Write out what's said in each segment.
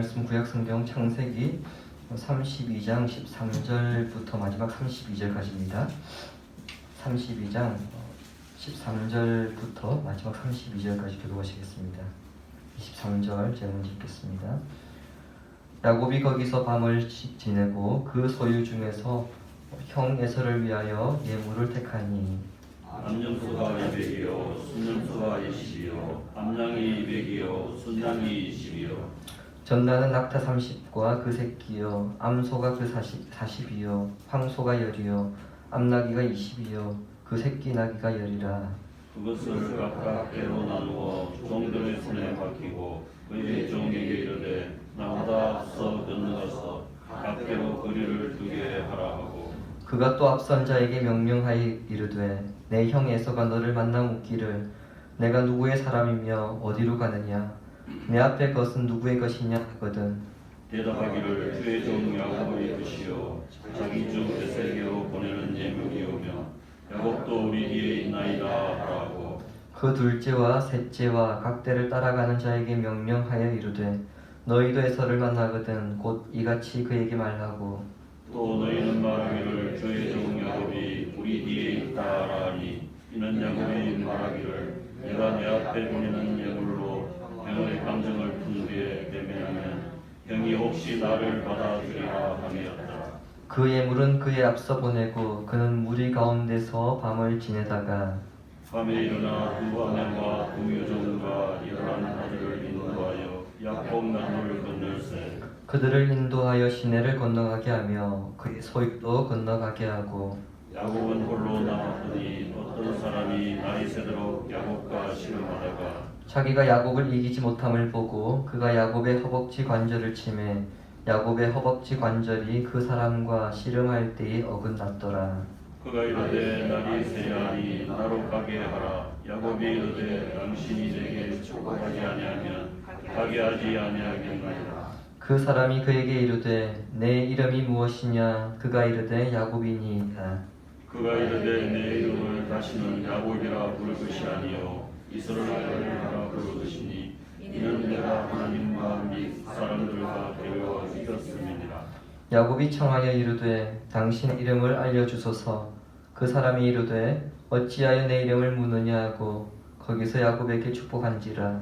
말씀 구약성경 창세기 32장 13절부터 마지막 32절까지입니다. 32장 13절부터 마지막 32절까지 교도하시겠습니다. 23절 제가 먼저 읽겠습니다. 야곱이 거기서 밤을 지내고 그 소유 중에서 형 에서를 위하여 예물을 택하니 암염소가 200이요 순염소가 20이요 암양이 200이요 순양이 20이요 전나는 낙타 30과 그 새끼요 암소가 그 40이요 황소가 10이요 암나귀가 20이요 그 새끼 나귀가 10이라. 그것을 각각 배로 나누어 종들의 손에 맡기고 그의 종에게 이르되 나보다 앞서 건너가서 각 배로 거리를 두게 하라 하고 그가 또 앞선 자에게 명령하여 이르되 내 형 에서가 너를 만나 묻기를 내가 누구의 사람이며 어디로 가느냐 내 앞에 것은 누구의 것이냐 하거든. 대답하기를 주의 종 야곱의 것이요 자기 종 에세게로 보내는 예물이오며 야곱도 우리 뒤에 있나이다 하라고 그 둘째와 셋째와 각 대를 따라가는 자에게 명령하여 이르되 너희도 에서를 만나거든 곧 이같이 그에게 말하고 또 너희는 말하기를 주의 종 야곱이 우리 뒤에 있다 하니 이는 야곱이 말하기를 내가 내 앞에 보내는 예물로 형의 감정을 푼 뒤에 되면하면 형이 혹시 나를 받아주리라 함이었다. 그 예물은 그의 앞서 보내고 그는 무리 가운데서 밤을 지내다가 밤에 일어나 두 아내와 두 여종과 11 아들을 인도하여 야곱 나루를 건널세 그들을 인도하여 시내를 건너가게 하며 그의 소유도 건너가게 하고 야곱은 홀로 남았더니 어떤 사람이 날이 새도록 야곱과 씨름하다가 자기가 야곱을 이기지 못함을 보고 그가 야곱의 허벅지 관절을 치매 야곱의 허벅지 관절이 그 사람과 씨름할 때에 어긋났더라. 그가 이르되 날이 새야하니 나로 가게 하라. 야곱이 이르되 당신이 내게 촉구하지 아니하면 가게 하지 아니하겠나이다. 그 사람이 그에게 이르되 내 이름이 무엇이냐 그가 이르되 야곱이니이다. 그가 이르되 내 이름을 다시는 야곱이라 부를 것이 아니요 이스라엘이라 부를 것이니 이는 내가 하나님과 및 사람들과 대화와 이겼음이니라. 야곱이 청하여 이르되 당신 이름을 알려주소서. 그 사람이 이르되 어찌하여 내 이름을 묻느냐 하고 거기서 야곱에게 축복한지라.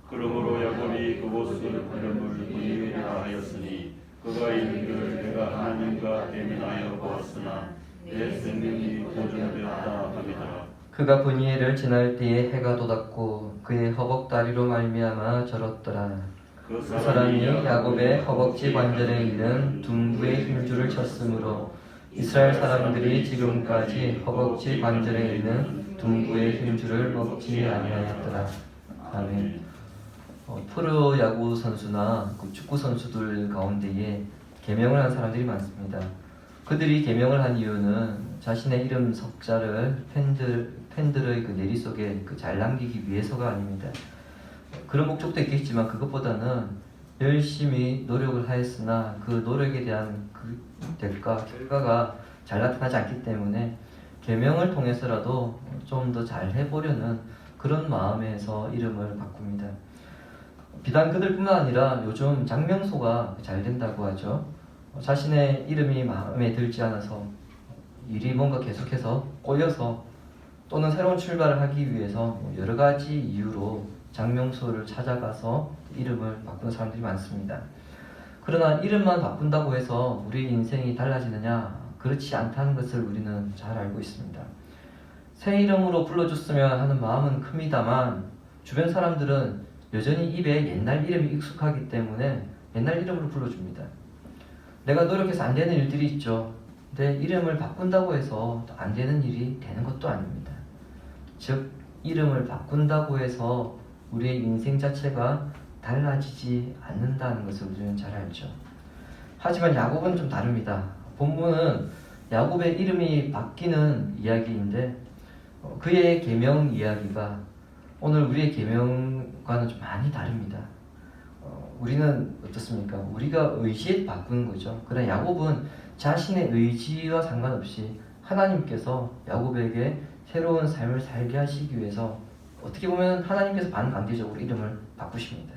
그러므로 야곱이 그곳을 이름을 브니엘이라 하였으니 그가 이르기를 내가 하나님과 대면하여 보았으나 내 생명이 보존되었다 함이더라. 그가 브니엘을 지날 때에 해가 돋았고 그의 허벅다리로 말미암아 절었더라. 그 사람이 야곱의 허벅지 관절에 있는 둔부의 힘줄을 쳤으므로 이스라엘 사람들이 지금까지 허벅지 관절에 있는 둔부의 힘줄을 먹지 아니하였더라. 아멘. 프로 야구 선수나 축구 선수들 가운데에 개명을 한 사람들이 많습니다. 그들이 개명을 한 이유는 자신의 이름 석자를 팬들의 그 내리 속에 잘 남기기 위해서가 아닙니다. 그런 목적도 있겠지만 그것보다는 열심히 노력을 하였으나 그 노력에 대한 그 대가, 결과가 잘 나타나지 않기 때문에 계명을 통해서라도 좀 더 잘 해보려는 그런 마음에서 이름을 바꿉니다. 비단 그들뿐만 아니라 요즘 장명소가 잘 된다고 하죠. 자신의 이름이 마음에 들지 않아서 일이 뭔가 계속해서 꼬여서 또는 새로운 출발을 하기 위해서 여러 가지 이유로 장명소를 찾아가서 이름을 바꾸는 사람들이 많습니다. 그러나 이름만 바꾼다고 해서 우리 인생이 달라지느냐? 그렇지 않다는 것을 우리는 잘 알고 있습니다. 새 이름으로 불러줬으면 하는 마음은 큽니다만 주변 사람들은 여전히 입에 옛날 이름이 익숙하기 때문에 옛날 이름으로 불러줍니다. 내가 노력해서 안 되는 일들이 있죠. 근데 이름을 바꾼다고 해서 안 되는 일이 되는 것도 아닙니다. 즉 이름을 바꾼다고 해서 우리의 인생 자체가 달라지지 않는다는 것을 우리는 잘 알죠. 하지만 야곱은 좀 다릅니다. 본문은 야곱의 이름이 바뀌는 이야기인데 그의 계명 이야기가 오늘 우리의 계명과는 좀 많이 다릅니다. 우리는 어떻습니까? 우리가 의지에 바꾸는 거죠. 그러나 야곱은 자신의 의지와 상관없이 하나님께서 야곱에게 새로운 삶을 살게 하시기 위해서 어떻게 보면 하나님께서 반강제적으로 이름을 바꾸십니다.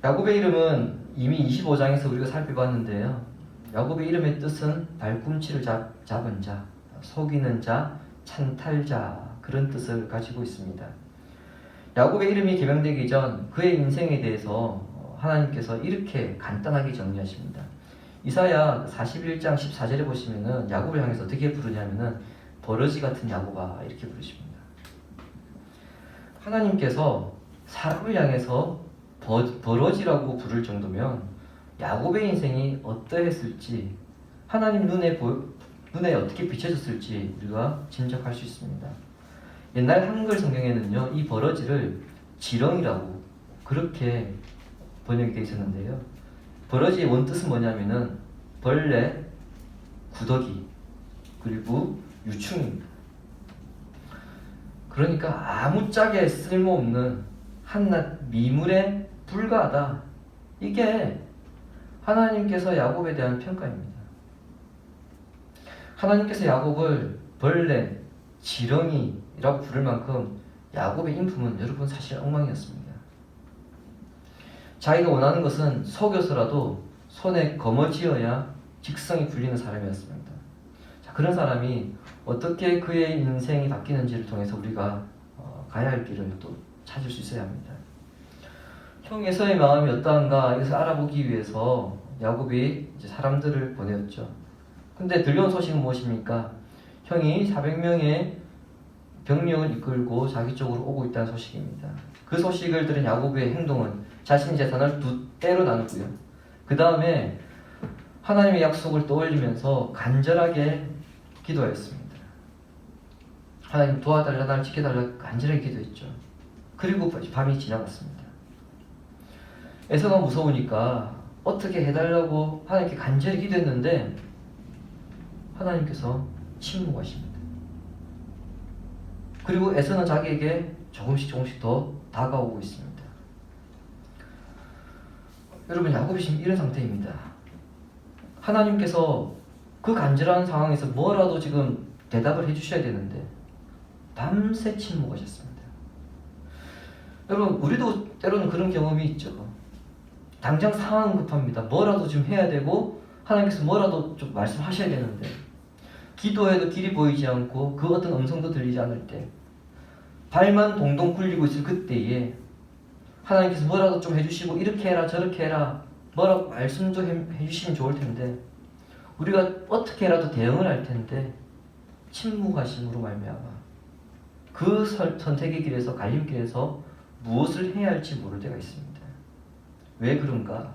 야곱의 이름은 이미 25장에서 우리가 살펴봤는데요. 야곱의 이름의 뜻은 발꿈치를 잡은 자, 속이는 자, 찬탈자, 그런 뜻을 가지고 있습니다. 야곱의 이름이 개명되기 전 그의 인생에 대해서 하나님께서 이렇게 간단하게 정리하십니다. 이사야 41장 14절에 보시면은 야곱을 향해서 어떻게 부르냐면은 버러지 같은 야곱아, 이렇게 부르십니다. 하나님께서 사람을 향해서 버러지라고 부를 정도면 야곱의 인생이 어떠했을지, 하나님 눈에 어떻게 비춰졌을지 우리가 짐작할 수 있습니다. 옛날 한글 성경에는요, 이 버러지를 지렁이라고 그렇게 번역이 되어 있었는데요. 버러지의 원뜻은 뭐냐면은 벌레, 구더기, 그리고 유충입니다. 그러니까 아무짝에 쓸모없는 한낱 미물에 불과하다. 이게 하나님께서 야곱에 대한 평가입니다. 하나님께서 야곱을 벌레, 지렁이라고 부를 만큼 야곱의 인품은 여러분 사실 엉망이었습니다. 자기가 원하는 것은 속여서라도 손에 거머쥐어야 직성이 풀리는 사람이었습니다. 자, 그런 사람이 어떻게 그의 인생이 바뀌는지를 통해서 우리가 가야 할 길을 또 찾을 수 있어야 합니다. 형 에서의 마음이 어떠한가 이것을 알아보기 위해서 야곱이 이제 사람들을 보내었죠. 근데 들려온 소식은 무엇입니까? 형이 400명의 병력을 이끌고 자기 쪽으로 오고 있다는 소식입니다. 그 소식을 들은 야곱의 행동은 자신의 재산을 두 때로 나누고요. 그 다음에 하나님의 약속을 떠올리면서 간절하게 기도했습니다. 하나님 도와달라, 나를 지켜달라 간절하게 기도했죠. 그리고 밤이 지나갔습니다. 에서가 무서우니까 어떻게 해달라고 하나님께 간절히 기도했는데 하나님께서 침묵하십니다. 그리고 에서는 자기에게 조금씩 더 다가오고 있습니다. 여러분, 야곱이 지금 이런 상태입니다. 하나님께서 그 간절한 상황에서 뭐라도 지금 대답을 해주셔야 되는데 밤새 침묵하셨습니다. 여러분, 우리도 때로는 그런 경험이 있죠. 당장 상황은 급합니다. 뭐라도 좀 해야 되고 하나님께서 뭐라도 좀 말씀하셔야 되는데 기도해도 길이 보이지 않고 그 어떤 음성도 들리지 않을 때, 발만 동동 굴리고 있을 그때에 하나님께서 뭐라도 좀 해주시고 이렇게 해라 저렇게 해라 뭐라고 말씀 좀 해주시면 좋을 텐데 우리가 어떻게 해라도 대응을 할 텐데 침묵하심으로 말미암아 그 선택의 길에서, 갈림길에서 무엇을 해야 할지 모를 때가 있습니다. 왜 그런가?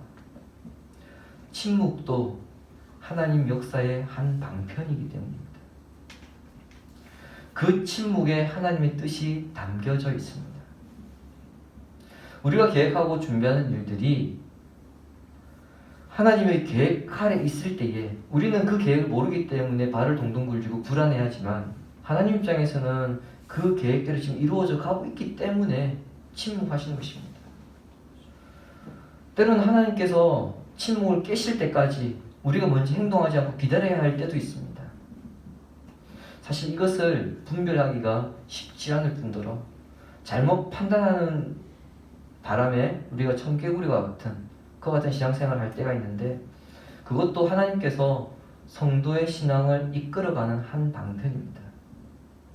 침묵도 하나님 역사의 한 방편이기 때문입니다. 그 침묵에 하나님의 뜻이 담겨져 있습니다. 우리가 계획하고 준비하는 일들이 하나님의 계획 아래 있을 때에 우리는 그 계획을 모르기 때문에 발을 동동 굴리고 불안해하지만 하나님 입장에서는 그 계획대로 지금 이루어져 가고 있기 때문에 침묵하시는 것입니다. 때로는 하나님께서 침묵을 깨실 때까지 우리가 먼저 행동하지 않고 기다려야 할 때도 있습니다. 사실 이것을 분별하기가 쉽지 않을 뿐더러 잘못 판단하는 바람에 우리가 청개구리와 같은 그와 같은 신앙생활을 할 때가 있는데 그것도 하나님께서 성도의 신앙을 이끌어가는 한 방편입니다.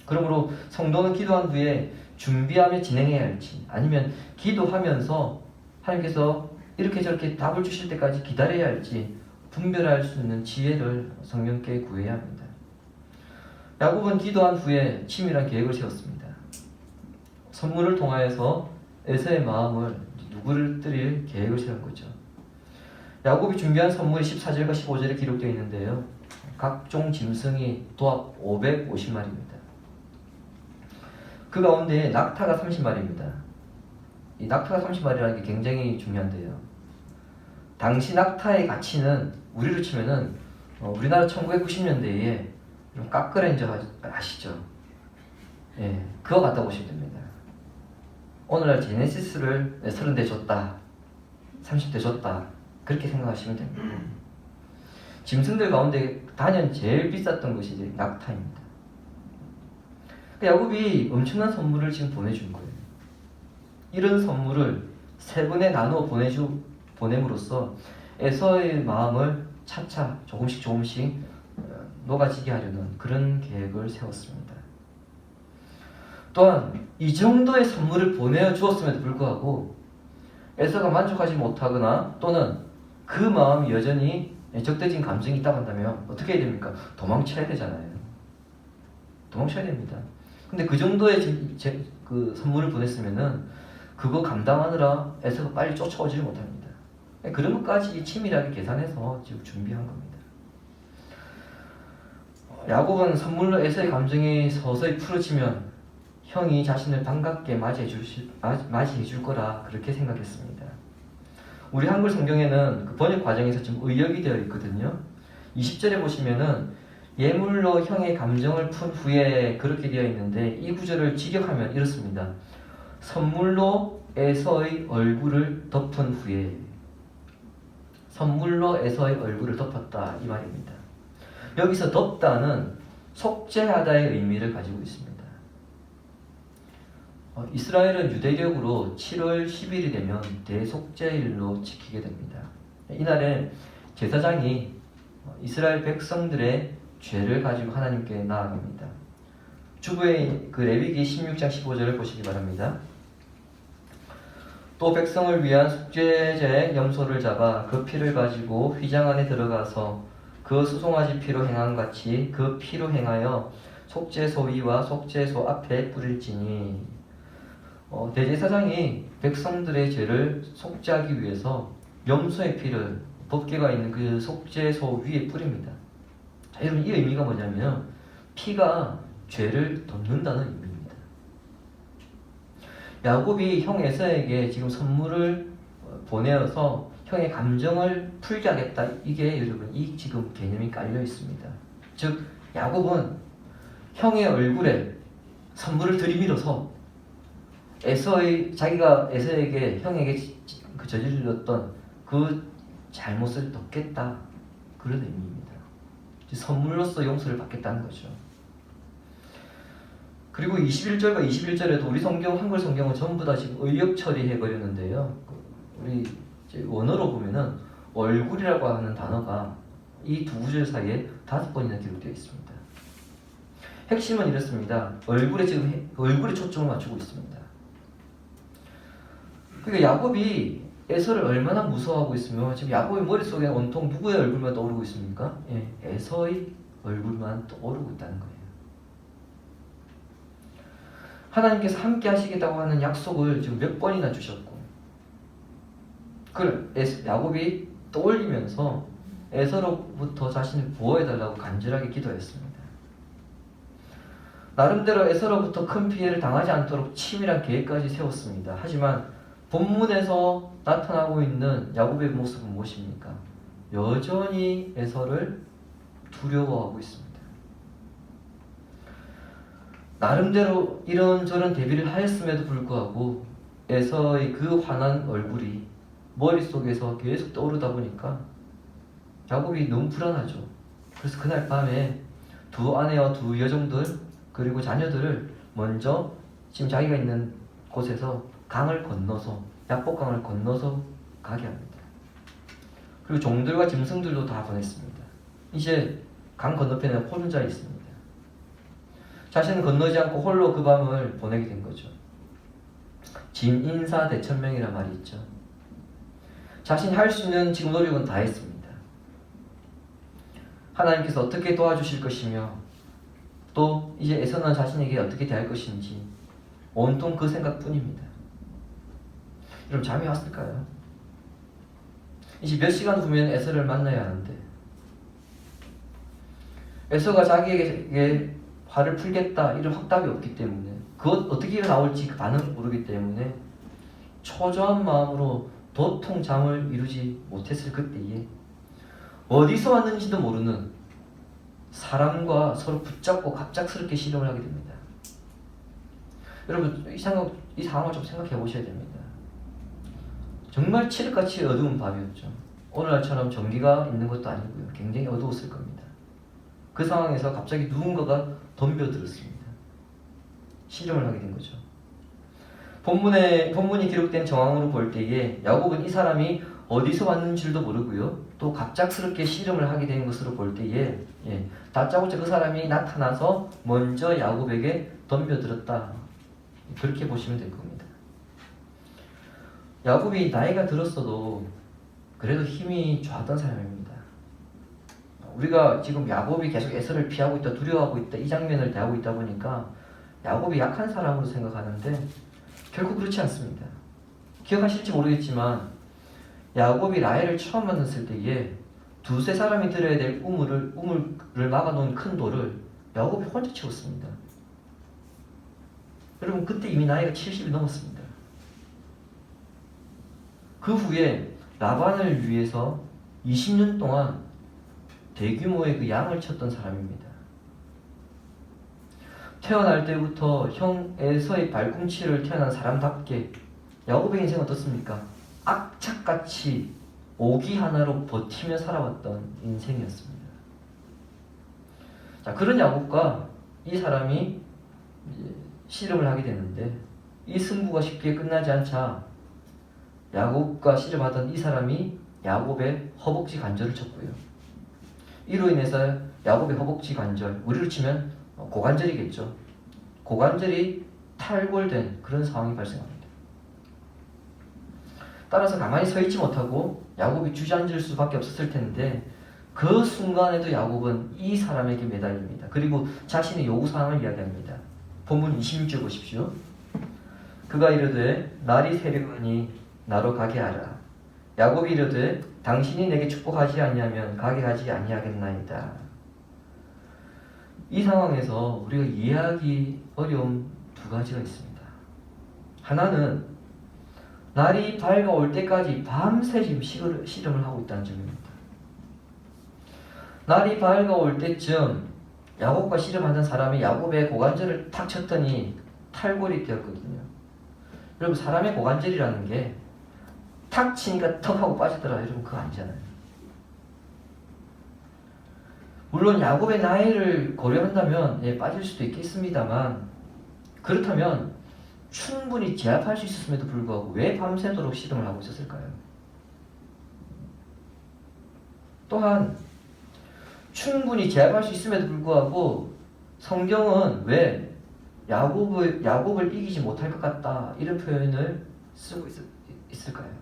그러므로 성도는 기도한 후에 준비하며 진행해야 할지 아니면 기도하면서 하나님께서 이렇게 저렇게 답을 주실 때까지 기다려야 할지 분별할 수 있는 지혜를 성령께 구해야 합니다. 야곱은 기도한 후에 치밀한 계획을 세웠습니다. 선물을 통하여서 에서의 마음을 누구를 드릴 계획을 세운 거죠. 야곱이 준비한 선물이 14절과 15절에 기록되어 있는데요. 각종 짐승이 도합 550마리입니다. 그 가운데 낙타가 30마리입니다. 이 낙타가 30마리라는 게 굉장히 중요한데요. 당시 낙타의 가치는 우리로 치면은 우리나라 1990년대에 까끄렌저 아시죠? 예, 그거 갖다 보시면 됩니다. 오늘날 제네시스를 30대 줬다, 30대 줬다 그렇게 생각하시면 됩니다. 짐승들 가운데 단연 제일 비쌌던 것이 이제 낙타입니다. 야곱이 엄청난 선물을 지금 보내준 거예요. 이런 선물을 세 번에 나누어 보냄으로써 에서의 마음을 차차 조금씩 녹아지게 하려는 그런 계획을 세웠습니다. 또한 이 정도의 선물을 보내주었음에도 불구하고 에서가 만족하지 못하거나 또는 그 마음이 여전히 적대적인 감정이 있다고 한다면 어떻게 해야 됩니까? 도망쳐야 되잖아요. 도망쳐야 됩니다. 근데 그 정도의 그 선물을 보냈으면은 그거 감당하느라 에서가 빨리 쫓아오지를 못합니다. 그런 것까지 치밀하게 계산해서 지금 준비한 겁니다. 야곱은 선물로 에서의 감정이 서서히 풀어지면 형이 자신을 반갑게 맞이해 줄 거라 그렇게 생각했습니다. 우리 한글 성경에는 그 번역 과정에서 좀 의역이 되어 있거든요. 20절에 보시면은 예물로 형의 감정을 푼 후에 그렇게 되어 있는데 이 구절을 직역하면 이렇습니다. 선물로 에서의 얼굴을 덮은 후에, 선물로 에서의 얼굴을 덮었다 이 말입니다. 여기서 덮다는 속죄하다의 의미를 가지고 있습니다. 이스라엘은 유대력으로 7월 10일이 되면 대속죄일로 지키게 됩니다. 이날에 제사장이 이스라엘 백성들의 죄를 가지고 하나님께 나아갑니다. 주부의 그 레위기 16장 15절을 보시기 바랍니다. 또 백성을 위한 속죄제 염소를 잡아 그 피를 가지고 휘장 안에 들어가서 그 수송아지 피로 행한 같이 그 피로 행하여 속죄소 위와 속죄소 앞에 뿌릴지니. 대제사장이 백성들의 죄를 속죄하기 위해서 염소의 피를 법궤가 있는 그 속죄소 위에 뿌립니다. 자, 여러분 이 의미가 뭐냐면 피가 죄를 덮는다는 의미입니다. 야곱이 형 에서에게 지금 선물을 보내어서 형의 감정을 풀게 하겠다. 이게 여러분 이 지금 개념이 깔려 있습니다. 즉 야곱은 형의 얼굴에 선물을 들이밀어서 자기가 에서에게 형에게 그 저질렀던 그 잘못을 덮겠다 그런 의미입니다. 선물로서 용서를 받겠다는 거죠. 그리고 21절과 21절에도 우리 성경 한글 성경은 전부 다 지금 의역 처리해 버렸는데요. 우리 원어로 보면은 얼굴이라고 하는 단어가 이 두 구절 사이에 5번이나 기록되어 있습니다. 핵심은 이렇습니다. 얼굴에 초점을 맞추고 있습니다. 그러니까 야곱이 에서를 얼마나 무서워하고 있으면 지금 야곱의 머릿속에 온통 누구의 얼굴만 떠오르고 있습니까? 에서의 얼굴만 떠오르고 있다는 거예요. 하나님께서 함께 하시겠다고 하는 약속을 지금 몇 번이나 주셨고 그걸 야곱이 떠올리면서 에서로부터 자신을 보호해달라고 간절하게 기도했습니다. 나름대로 에서로부터 큰 피해를 당하지 않도록 치밀한 계획까지 세웠습니다. 하지만 본문에서 나타나고 있는 야곱의 모습은 무엇입니까? 여전히 에서를 두려워하고 있습니다. 나름대로 이런저런 대비를 하였음에도 불구하고 에서의 그 환한 얼굴이 머릿속에서 계속 떠오르다 보니까 야곱이 너무 불안하죠. 그래서 그날 밤에 두 아내와 두 여종들 그리고 자녀들을 먼저 지금 자기가 있는 곳에서 강을 건너서 야복강을 건너서 가게 합니다. 그리고 종들과 짐승들도 다 보냈습니다. 이제 강 건너편에 혼자 있습니다. 자신은 건너지 않고 홀로 그 밤을 보내게 된 거죠. 진인사대천명이란 말이 있죠. 자신이 할 수 있는 지금 노력은 다 했습니다. 하나님께서 어떻게 도와주실 것이며 또 이제 에서는 자신에게 어떻게 대할 것인지 온통 그 생각뿐입니다. 여러분 잠이 왔을까요? 이제 몇 시간 후면 에서를 만나야 하는데 에서가 자기에게 화를 풀겠다 이런 확답이 없기 때문에 그것 어떻게 나올지 그 반응을 모르기 때문에 초조한 마음으로 도통 잠을 이루지 못했을 그때에 어디서 왔는지도 모르는 사람과 서로 붙잡고 갑작스럽게 씨름을 하게 됩니다. 여러분 이 상황을 좀 생각해 보셔야 됩니다. 정말 칠흑같이 어두운 밤이었죠. 오늘날처럼 전기가 있는 것도 아니고요. 굉장히 어두웠을 겁니다. 그 상황에서 갑자기 누군가가 덤벼들었습니다. 씨름을 하게 된 거죠. 본문이 기록된 정황으로 볼 때에 야곱은 이 사람이 어디서 왔는지도 모르고요. 또 갑작스럽게 씨름을 하게 된 것으로 볼 때에 다짜고짜 그 사람이 나타나서 먼저 야곱에게 덤벼들었다. 그렇게 보시면 될 겁니다. 야곱이 나이가 들었어도 그래도 힘이 좋았던 사람입니다. 우리가 지금 야곱이 계속 에서를 피하고 있다, 두려워하고 있다, 이 장면을 대하고 있다 보니까 야곱이 약한 사람으로 생각하는데 결국 그렇지 않습니다. 기억하실지 모르겠지만 야곱이 라헬을 처음 만났을 때에 두세 사람이 들어야 될 우물을 막아놓은 큰 돌을 야곱이 혼자 치웠습니다. 여러분 그때 이미 나이가 70이 넘었습니다. 그 후에 라반을 위해서 20년 동안 대규모의 그 양을 쳤던 사람입니다. 태어날 때부터 형 에서의 발꿈치를 태어난 사람답게 야곱의 인생은 어떻습니까? 악착같이 오기 하나로 버티며 살아왔던 인생이었습니다. 자, 그런 야곱과 이 사람이 씨름을 하게 됐는데 이 승부가 쉽게 끝나지 않자 야곱과 씨름하던 이 사람이 야곱의 허벅지 관절을 쳤고요. 이로 인해서 야곱의 허벅지 관절, 우리로 치면 고관절이겠죠. 고관절이 탈골된 그런 상황이 발생합니다. 따라서 가만히 서 있지 못하고 야곱이 주저앉을 수밖에 없었을 텐데 그 순간에도 야곱은 이 사람에게 매달립니다. 그리고 자신의 요구사항을 이야기합니다. 본문 26절 보십시오. 그가 이르되 날이 새려가니 나로 가게 하라. 야곱이 이르되 당신이 내게 축복하지 아니하면 가게 하지 아니하겠나이다. 이 상황에서 우리가 이해하기 어려운 두 가지가 있습니다. 하나는 날이 밝아올 때까지 밤새 지금 씨름을 하고 있다는 점입니다. 날이 밝아올 때쯤 야곱과 씨름하는 사람이 야곱의 고관절을 탁 쳤더니 탈골이 되었거든요. 여러분 사람의 고관절이라는 게 탁 치니까 턱 하고 빠지더라. 여러분 그거 아니잖아요. 물론 야곱의 나이를 고려한다면 빠질 수도 있겠습니다만 그렇다면 충분히 제압할 수 있었음에도 불구하고 왜 밤새도록 씨름을 하고 있었을까요? 또한 충분히 제압할 수 있음에도 불구하고 성경은 왜 야곱을 이기지 못할 것 같다 이런 표현을 쓰고 있을까요?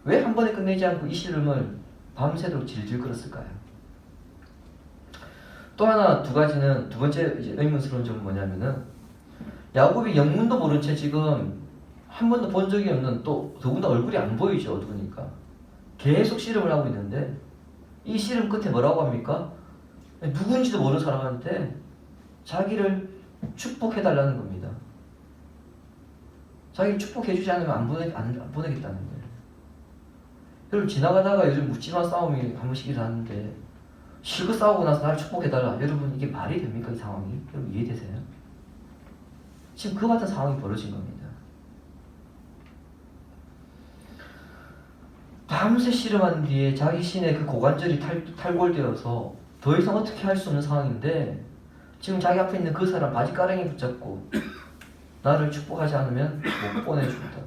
왜 한 번에 끝내지 않고 이 씨름을 밤새도록 질질 끌었을까요? 또 하나 두 번째 의문스러운 점은 뭐냐면은 야곱이 영문도 모른 채 지금 한 번도 본 적이 없는 또 더군다나 얼굴이 안 보이죠. 어두우니까 계속 씨름을 하고 있는데 이 씨름 끝에 뭐라고 합니까? 누군지도 모르는 사람한테 자기를 축복해달라는 겁니다. 자기를 축복해주지 않으면 안 보내겠다는 거예요. 여러분 지나가다가 요즘 묻지마 싸움이 한 번씩 일어나는데 실컷 싸우고 나서 나를 축복해달라. 여러분 이게 말이 됩니까? 이 상황이? 여러분 이해되세요? 지금 그와 같은 상황이 벌어진 겁니다. 밤새 씨름한 뒤에 자기 신의 그 고관절이 탈골되어서 더 이상 어떻게 할 수 없는 상황인데 지금 자기 앞에 있는 그 사람 바지가랑이 붙잡고 나를 축복하지 않으면 못 보내준다.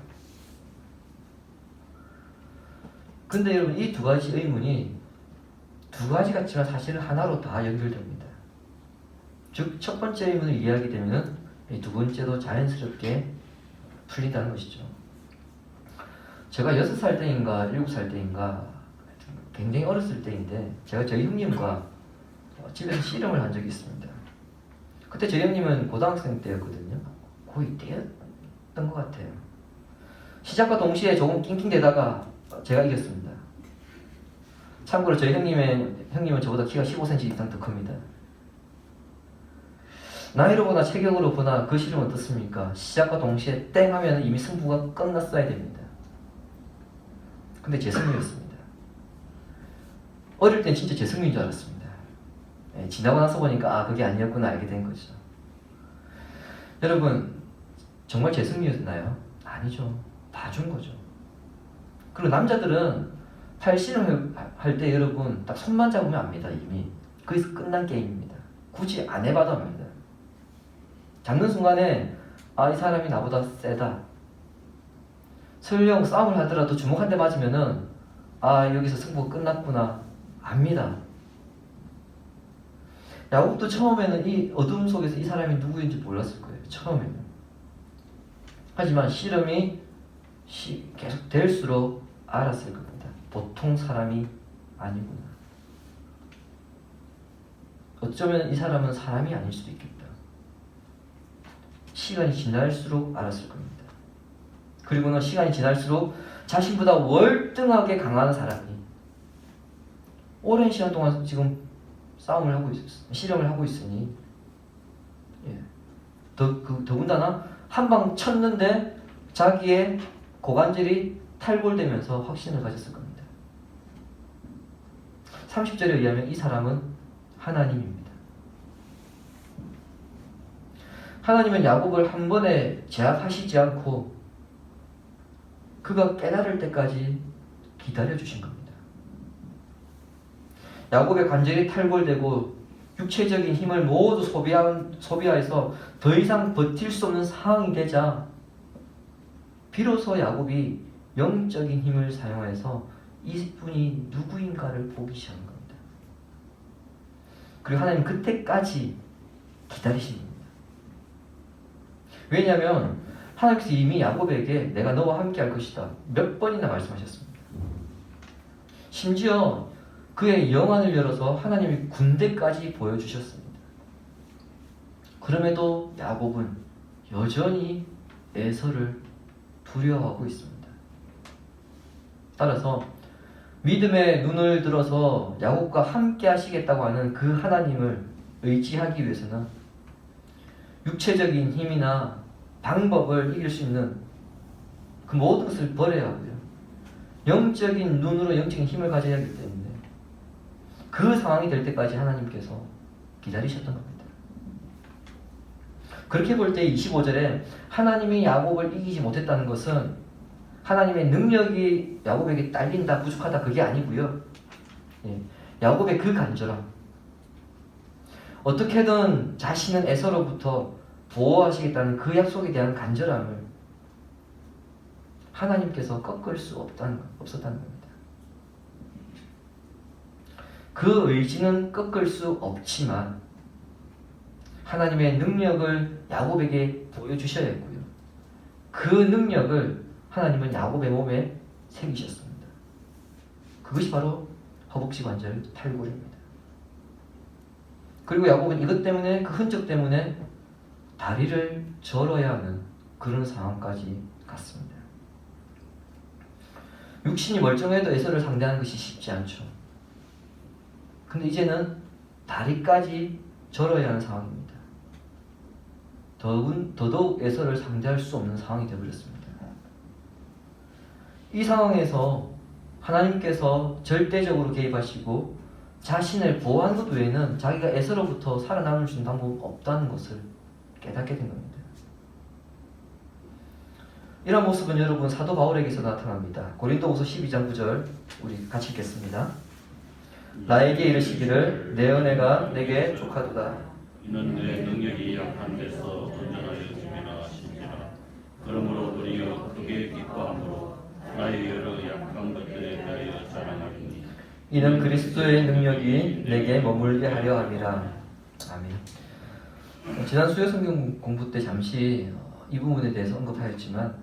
근데 여러분 이 두 가지 의문이 두 가지 같지만 사실은 하나로 다 연결됩니다. 즉 첫 번째 의문을 이해하게 되면 이 두 번째도 자연스럽게 풀린다는 것이죠. 제가 6살 때인가 7살 때인가 굉장히 어렸을 때인데 제가 저희 형님과 집에서 씨름을 한 적이 있습니다. 그때 저희 형님은 고등학생 때였거든요. 고2 때였던 것 같아요. 시작과 동시에 조금 낑낑대다가 제가 이겼습니다. 참고로 저희 형님은 저보다 키가 15cm 이상 더 큽니다. 나이로 보나 체격으로 보나 그 씨름은 어떻습니까? 시작과 동시에 땡 하면 이미 승부가 끝났어야 됩니다. 근데 제 승리였습니다. 어릴 땐 진짜 제 승리인 줄 알았습니다. 지나고 나서 보니까 그게 아니었구나 알게 된 거죠. 여러분 정말 제 승리였나요? 아니죠. 봐준 거죠. 그리고 남자들은 팔씨름 할 때 여러분 딱 손만 잡으면 압니다. 이미 거기서 끝난 게임입니다. 굳이 안 해봐도 압니다. 잡는 순간에 아, 이 사람이 나보다 세다. 설령 싸움을 하더라도 주먹 한 대 맞으면은 아, 여기서 승부가 끝났구나 압니다. 야곱도 처음에는 이 어둠 속에서 이 사람이 누구인지 몰랐을 거예요. 처음에는. 하지만 씨름이 계속 될수록 알았을 겁니다. 보통 사람이 아니구나. 어쩌면 이 사람은 사람이 아닐 수도 있겠다. 시간이 지날수록 알았을 겁니다. 그리고는 시간이 지날수록 자신보다 월등하게 강한 사람이 오랜 시간 동안 지금 싸움을 하고 씨름을 하고 있으니, 더군다나 한 방 쳤는데 자기의 고관절이 탈골되면서 확신을 가졌을 겁니다. 30절에 의하면 이 사람은 하나님입니다. 하나님은 야곱을 한 번에 제압하시지 않고 그가 깨달을 때까지 기다려주신 겁니다. 야곱의 관절이 탈골되고 육체적인 힘을 모두 소비하여서 더 이상 버틸 수 없는 상황이 되자 비로소 야곱이 영적인 힘을 사용해서 이분이 누구인가를 보기 시작한 겁니다. 그리고 하나님 그때까지 기다리신 겁니다. 왜냐하면 하나님께서 이미 야곱에게 내가 너와 함께 할 것이다 몇 번이나 말씀하셨습니다. 심지어 그의 영안을 열어서 하나님이 군대까지 보여주셨습니다. 그럼에도 야곱은 여전히 에서를 두려워하고 있습니다. 따라서 믿음의 눈을 들어서 야곱과 함께 하시겠다고 하는 그 하나님을 의지하기 위해서는 육체적인 힘이나 방법을 이길 수 있는 그 모든 것을 버려야 하고요. 영적인 눈으로 영적인 힘을 가져야 하기 때문에 그 상황이 될 때까지 하나님께서 기다리셨던 겁니다. 그렇게 볼 때 25절에 하나님이 야곱을 이기지 못했다는 것은 하나님의 능력이 야곱에게 딸린다, 부족하다 그게 아니고요. 야곱의 그 간절함, 어떻게든 자신은 에서로부터 보호하시겠다는 그 약속에 대한 간절함을 하나님께서 꺾을 수 없었다는 겁니다. 그 의지는 꺾을 수 없지만 하나님의 능력을 야곱에게 보여주셔야 했고요. 그 능력을 하나님은 야곱의 몸에 새기셨습니다. 그것이 바로 허벅지 관절 탈골입니다. 그리고 야곱은 이것 때문에, 그 흔적 때문에 다리를 절어야 하는 그런 상황까지 갔습니다. 육신이 멀쩡해도 에서를 상대하는 것이 쉽지 않죠. 근데 이제는 다리까지 절어야 하는 상황입니다. 더더욱 에서를 상대할 수 없는 상황이 되어버렸습니다. 이 상황에서 하나님께서 절대적으로 개입하시고 자신을 보호하는 것 외에는 자기가 에서로부터 살아남을 수 있는 방법이 없다는 것을 깨닫게 된 겁니다. 이런 모습은 여러분 사도 바울에게서 나타납니다. 고린도후서 12장 9절 우리 같이 읽겠습니다. 나에게 이르시기를 내 은혜가 내게 족하도다. 이는 내 능력이 약한 데서 온전하여 주기나 하시니라. 그러므로 우리가 크게 기뻐함으로 나의 여러 약한 것들에 대하여 자랑하리니 이는 그리스도의 능력이 내게 머물게 하려 함이라. 아멘. 지난 수요 성경 공부 때 잠시 이 부분에 대해서 언급하였지만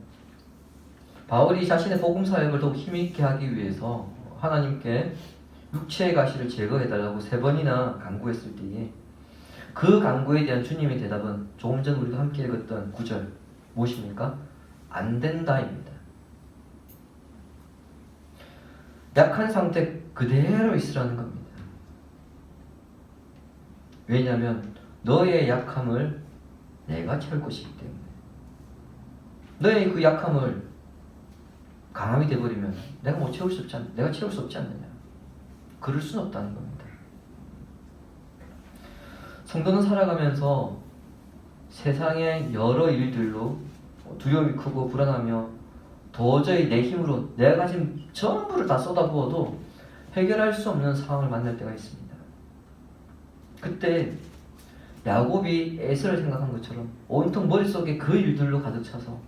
바울이 자신의 복음 사역을 더욱 힘있게 하기 위해서 하나님께 육체의 가시를 제거해달라고 3번이나 간구했을 때에 그 간구에 대한 주님의 대답은 조금 전 우리가 함께 읽었던 9절 무엇입니까? 안 된다입니다. 약한 상태 그대로 있으라는 겁니다. 왜냐하면 너의 약함을 내가 채울 것이기 때문에. 너의 그 약함을 강함이 되어버리면 내가 채울 수 없지 않느냐. 그럴 수는 없다는 겁니다. 성도는 살아가면서 세상의 여러 일들로 두려움이 크고 불안하며 도저히 내 힘으로 내가 가진 전부를 다 쏟아부어도 해결할 수 없는 상황을 만날 때가 있습니다. 그때 야곱이 에서를 생각한 것처럼 온통 머릿속에 그 일들로 가득 차서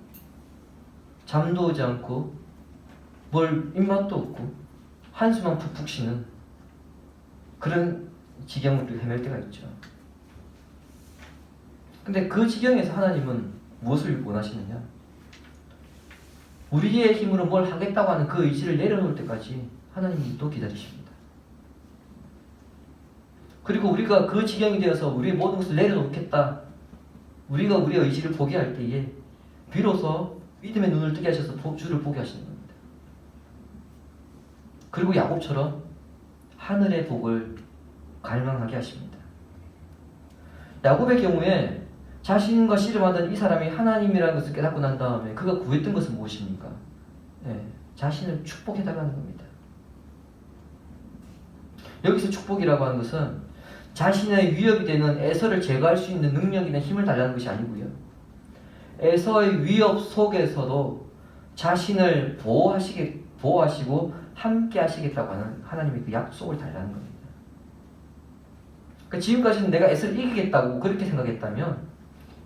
잠도 오지 않고 뭘 입맛도 없고 한숨만 푹푹 쉬는 그런 지경으로 헤맬 때가 있죠. 근데 그 지경에서 하나님은 무엇을 원하시느냐? 우리의 힘으로 뭘 하겠다고 하는 그 의지를 내려놓을 때까지 하나님이 또 기다리십니다. 그리고 우리가 그 지경이 되어서 우리의 모든 것을 내려놓겠다, 우리가 우리의 의지를 포기할 때에 비로소 믿음의 눈을 뜨게 하셔서 주를 보게 하시는 겁니다. 그리고 야곱처럼 하늘의 복을 갈망하게 하십니다. 야곱의 경우에 자신과 씨름하던 이 사람이 하나님이라는 것을 깨닫고 난 다음에 그가 구했던 것은 무엇입니까? 자신을 축복해달라는 겁니다. 여기서 축복이라고 하는 것은 자신의 위협이 되는 에서를 제거할 수 있는 능력이나 힘을 달라는 것이 아니고요. 에서의 위협 속에서도 자신을 보호하시고 함께 하시겠다고 하는 하나님의 그 약속을 달라는 겁니다. 그러니까 지금까지는 내가 에서를 이기겠다고 그렇게 생각했다면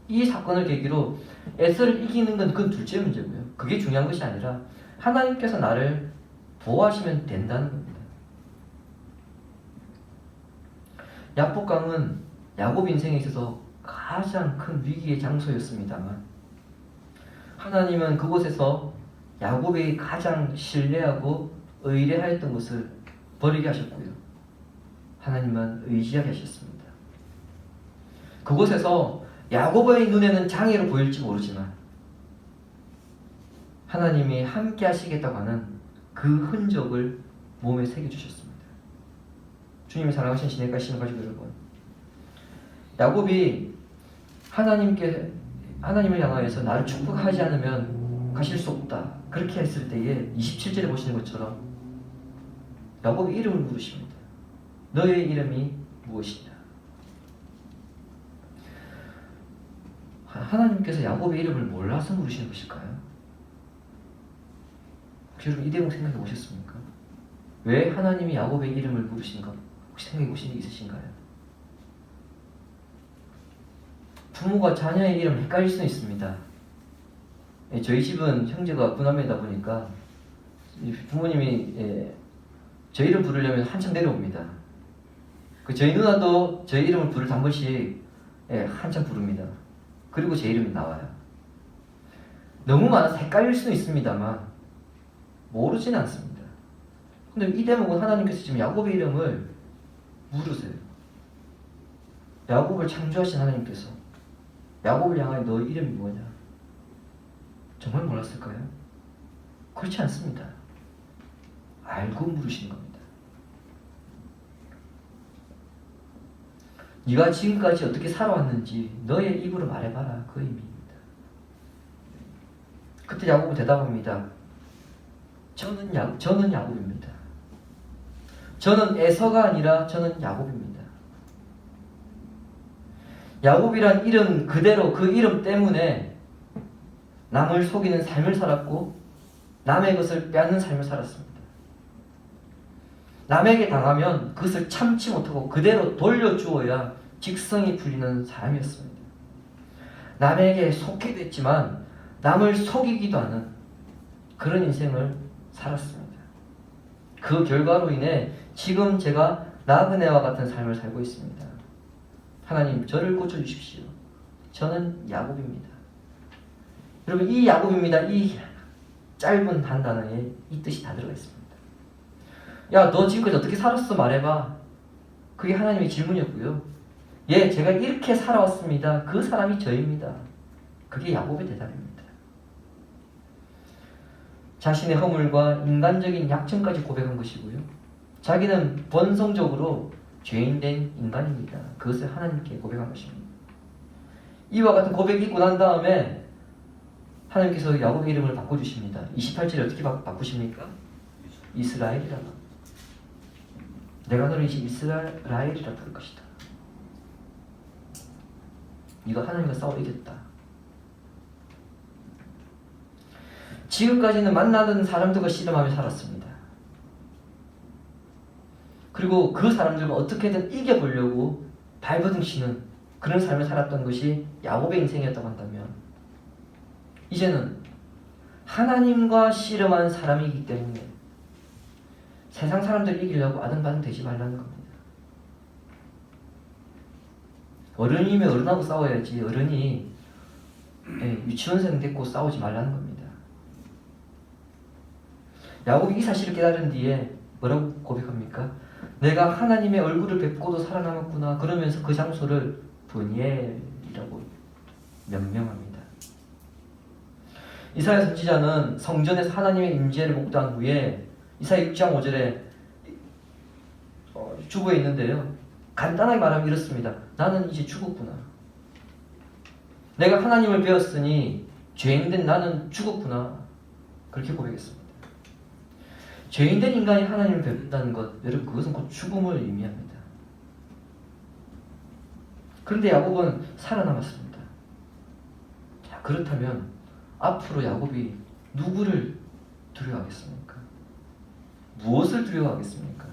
이 사건을 계기로 에서를 이기는 건 그건 둘째 문제고요. 그게 중요한 것이 아니라 하나님께서 나를 보호하시면 된다는 겁니다. 야복강은 야곱 인생에 있어서 가장 큰 위기의 장소였습니다만 하나님은 그곳에서 야곱이 가장 신뢰하고 의뢰하였던 것을 버리게 하셨고요. 하나님은 의지하게 하셨습니다. 그곳에서 야곱의 눈에는 장애로 보일지 모르지만 하나님이 함께 하시겠다고 하는 그 흔적을 몸에 새겨주셨습니다. 주님이 사랑하신 시내가 신을 가지고 여러분, 야곱이 하나님을 향하여서 나를 축복하지 않으면 가실 수 없다 그렇게 했을 때에 27절에 보시는 것처럼 야곱이 이름을 물으십니다. 너의 이름이 무엇이냐? 하나님께서 야곱의 이름을 몰라서 물으시는 것일까요? 혹시 여러분 이 대목 생각해 보셨습니까? 왜 하나님이 야곱의 이름을 물으신가? 혹시 생각해 보신 적 있으신가요? 부모가 자녀의 이름을 헷갈릴 수는 있습니다. 저희 집은 형제가 구남매다 보니까 부모님이 저희 이름 부르려면 한참 내려옵니다. 저희 누나도 저희 이름을 부를 한 번씩 한참 부릅니다. 그리고 제 이름이 나와요. 너무 많아서 헷갈릴 수는 있습니다만 모르진 않습니다. 근데 이 대목은 하나님께서 지금 야곱의 이름을 물으세요. 야곱을 창조하신 하나님께서 야곱을 향하여 너 이름이 뭐냐? 정말 몰랐을까요? 그렇지 않습니다. 알고 물으시는 겁니다. 네가 지금까지 어떻게 살아왔는지 너의 입으로 말해봐라. 그 의미입니다. 그때 야곱은 대답합니다. 저는 야곱입니다. 저는 에서가 아니라 저는 야곱입니다. 야곱이란 이름 그대로 그 이름 때문에 남을 속이는 삶을 살았고 남의 것을 빼앗는 삶을 살았습니다. 남에게 당하면 그것을 참지 못하고 그대로 돌려주어야 직성이 풀리는 사람이었습니다. 남에게 속게 됐지만 남을 속이기도 하는 그런 인생을 살았습니다. 그 결과로 인해 지금 제가 나그네와 같은 삶을 살고 있습니다. 하나님 저를 고쳐주십시오. 저는 야곱입니다. 여러분 이 야곱입니다. 이 짧은 한 단어에 이 뜻이 다 들어가 있습니다. 야, 너 지금까지 어떻게 살았어? 말해봐. 그게 하나님의 질문이었고요. 예, 제가 이렇게 살아왔습니다. 그 사람이 저입니다. 그게 야곱의 대답입니다. 자신의 허물과 인간적인 약점까지 고백한 것이고요. 자기는 본성적으로 죄인된 인간입니다. 그것을 하나님께 고백한 것입니다. 이와 같은 고백이 있고 난 다음에 하나님께서 야곱의 이름을 바꿔주십니다. 28절에 어떻게 바꾸십니까? 이스라엘이라고. 내가 너를 이제 이스라엘이라 부를 것이다. 네가 하나님과 싸워 이겼다. 지금까지는 만나던 사람들과 씨름하며 살았습니다. 그리고 그 사람들과 어떻게든 이겨보려고 발버둥치는 그런 삶을 살았던 것이 야곱의 인생이었다고 한다면, 이제는 하나님과 씨름한 사람이기 때문에 세상 사람들 이기려고 아등바등 되지 말라는 겁니다. 어른이면 어른하고 싸워야지, 어른이 유치원생 데리고 싸우지 말라는 겁니다. 야곱이 이 사실을 깨달은 뒤에 뭐라고 고백합니까? 내가 하나님의 얼굴을 뵙고도 살아남았구나. 그러면서 그 장소를 브니엘이라고 명명합니다. 이사야 선지자는 성전에서 하나님의 임재를 목도한 후에 이사야 6장 5절에 주부에 있는데요, 간단하게 말하면 이렇습니다. 나는 이제 죽었구나. 내가 하나님을 배웠으니 죄인된 나는 죽었구나. 그렇게 고백했습니다. 죄인된 인간이 하나님을 배운다는 것, 여러분, 그것은 곧 죽음을 의미합니다. 그런데 야곱은 살아남았습니다. 자, 그렇다면 앞으로 야곱이 누구를 두려워하겠습니까? 무엇을 두려워하겠습니까?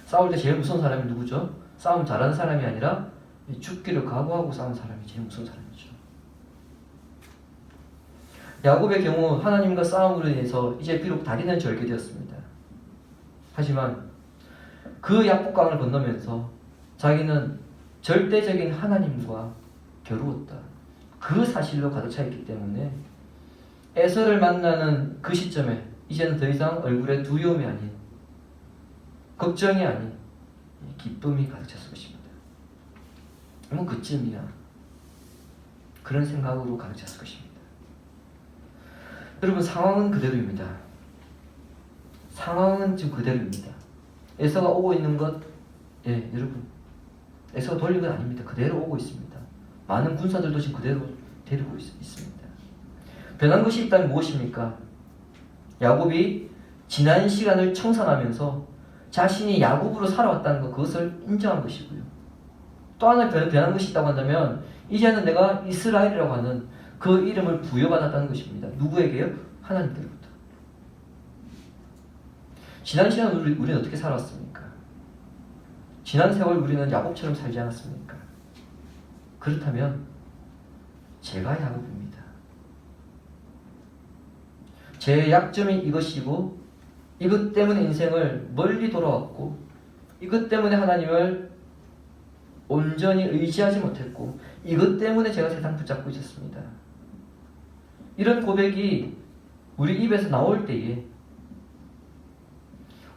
싸울 때 제일 무서운 사람이 누구죠? 싸움 잘하는 사람이 아니라 죽기를 각오하고 싸운 사람이 제일 무서운 사람이죠. 야곱의 경우 하나님과 싸움으로 인해서 이제 비록 다리는 절게 되었습니다. 하지만 그 약복강을 건너면서 자기는 절대적인 하나님과 겨루었다. 그 사실로 가득 차 있기 때문에 에서를 만나는 그 시점에 이제는 더 이상 얼굴에 두려움이 아닌, 걱정이 아닌 기쁨이 가득 찼을 것입니다. 뭐 그쯤이야. 그런 생각으로 가득 찼을 것입니다. 여러분, 상황은 그대로입니다. 상황은 지금 그대로입니다. 에서가 오고 있는 것, 여러분, 에서가 돌린 건 아닙니다. 그대로 오고 있습니다. 많은 군사들도 지금 그대로 데리고 있습니다. 변한 것이 있다면 무엇입니까? 야곱이 지난 시간을 청산하면서 자신이 야곱으로 살아왔다는 것, 그것을 인정한 것이고요. 또 하나 변한 것이 있다고 한다면 이제는 내가 이스라엘이라고 하는 그 이름을 부여받았다는 것입니다. 누구에게요? 하나님께로부터. 지난 시간 우리는 어떻게 살았습니까? 지난 세월 우리는 야곱처럼 살지 않았습니까? 그렇다면 제가 야곱입니다. 제 약점이 이것이고, 이것 때문에 인생을 멀리 돌아왔고, 이것 때문에 하나님을 온전히 의지하지 못했고, 이것 때문에 제가 세상 붙잡고 있었습니다. 이런 고백이 우리 입에서 나올 때에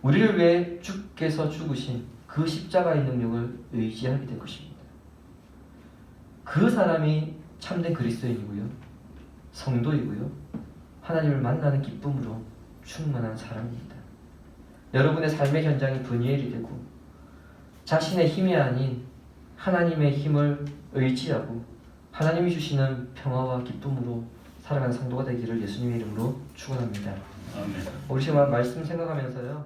우리를 위해 주께서 죽으신 그 십자가의 능력을 의지하게 될 것입니다. 그 사람이 참된 그리스도인이고요, 성도이고요, 하나님을 만나는 기쁨으로 충만한 사람입니다. 여러분의 삶의 현장이 브니엘이 되고 자신의 힘이 아닌 하나님의 힘을 의지하고 하나님이 주시는 평화와 기쁨으로 살아가는 성도가 되기를 예수님의 이름으로 축원합니다. 아멘. 우리 지금 말씀 생각하면서요,